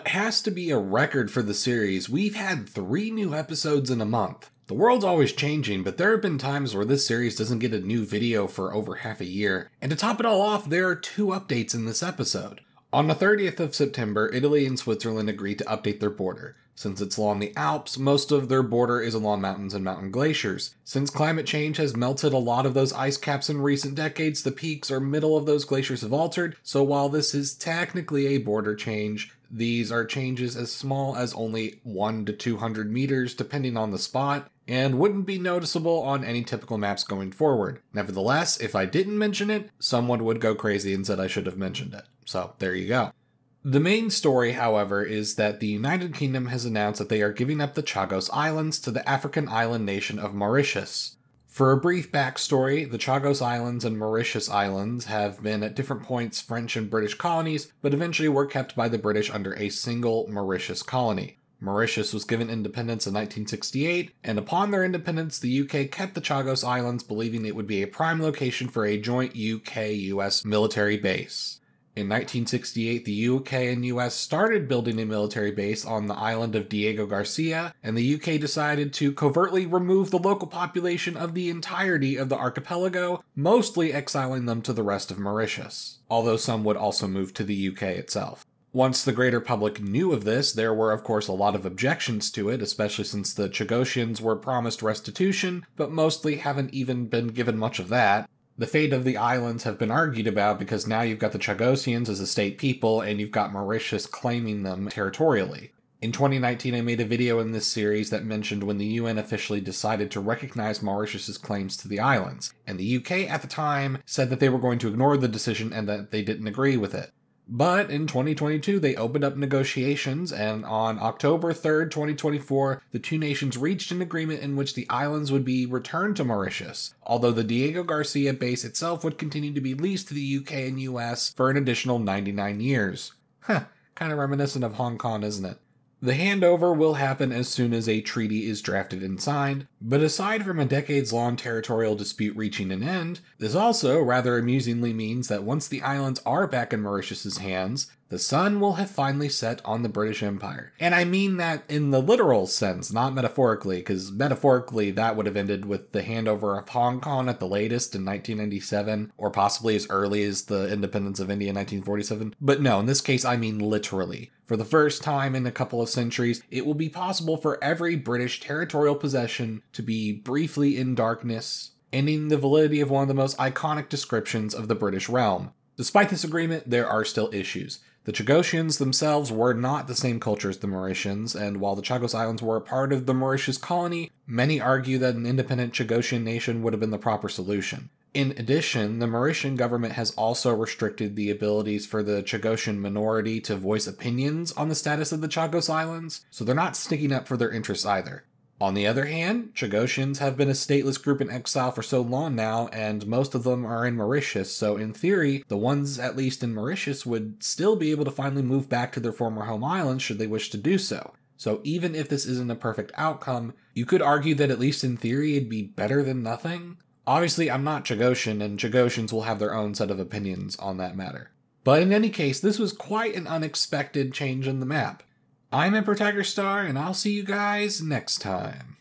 what has to be a record for the series, we've had 3 new episodes in a month. The world's always changing, but there have been times where this series doesn't get a new video for over half a year. And to top it all off, there are 2 updates in this episode. On the 30th of September, Italy and Switzerland agreed to update their border. Since it's along the Alps, most of their border is along mountains and mountain glaciers. Since climate change has melted a lot of those ice caps in recent decades, the peaks or middle of those glaciers have altered, so while this is technically a border change, these are changes as small as only 1 to 200 meters depending on the spot, and wouldn't be noticeable on any typical maps going forward. Nevertheless, if I didn't mention it, someone would go crazy and said I should have mentioned it. So there you go. The main story, however, is that the United Kingdom has announced that they are giving up the Chagos Islands to the African island nation of Mauritius. For a brief backstory, the Chagos Islands and Mauritius Islands have been at different points French and British colonies, but eventually were kept by the British under a single Mauritius colony. Mauritius was given independence in 1968, and upon their independence, the UK kept the Chagos Islands, believing it would be a prime location for a joint UK-US military base. In 1968, the UK and US started building a military base on the island of Diego Garcia, and the UK decided to covertly remove the local population of the entirety of the archipelago, mostly exiling them to the rest of Mauritius, although some would also move to the UK itself. Once the greater public knew of this, there were of course a lot of objections to it, especially since the Chagosians were promised restitution, but mostly haven't even been given much of that. The fate of the islands have been argued about because now you've got the Chagosians as a state people and you've got Mauritius claiming them territorially. In 2019, I made a video in this series that mentioned when the UN officially decided to recognize Mauritius's claims to the islands, and the UK at the time said that they were going to ignore the decision and that they didn't agree with it. But in 2022, they opened up negotiations, and on October 3rd, 2024, the 2 nations reached an agreement in which the islands would be returned to Mauritius, although the Diego Garcia base itself would continue to be leased to the UK and US for an additional 99 years. Kind of reminiscent of Hong Kong, isn't it? The handover will happen as soon as a treaty is drafted and signed, but aside from a decades-long territorial dispute reaching an end, this also rather amusingly means that once the islands are back in Mauritius's hands, the sun will have finally set on the British Empire. And I mean that in the literal sense, not metaphorically, because metaphorically that would have ended with the handover of Hong Kong at the latest in 1997, or possibly as early as the independence of India in 1947. But no, in this case I mean literally. For the first time in a couple of centuries, it will be possible for every British territorial possession to be briefly in darkness, ending the validity of one of the most iconic descriptions of the British realm. Despite this agreement, there are still issues. The Chagosians themselves were not the same culture as the Mauritians, and while the Chagos Islands were a part of the Mauritius colony, many argue that an independent Chagosian nation would have been the proper solution. In addition, the Mauritian government has also restricted the abilities for the Chagosian minority to voice opinions on the status of the Chagos Islands, so they're not sticking up for their interests either. On the other hand, Chagosians have been a stateless group in exile for so long now, and most of them are in Mauritius, so in theory, the ones at least in Mauritius would still be able to finally move back to their former home islands should they wish to do so. So even if this isn't a perfect outcome, you could argue that at least in theory it'd be better than nothing. Obviously, I'm not Chagosian, and Chagosians will have their own set of opinions on that matter. But in any case, this was quite an unexpected change in the map. I'm Emperor Tiger Star, and I'll see you guys next time.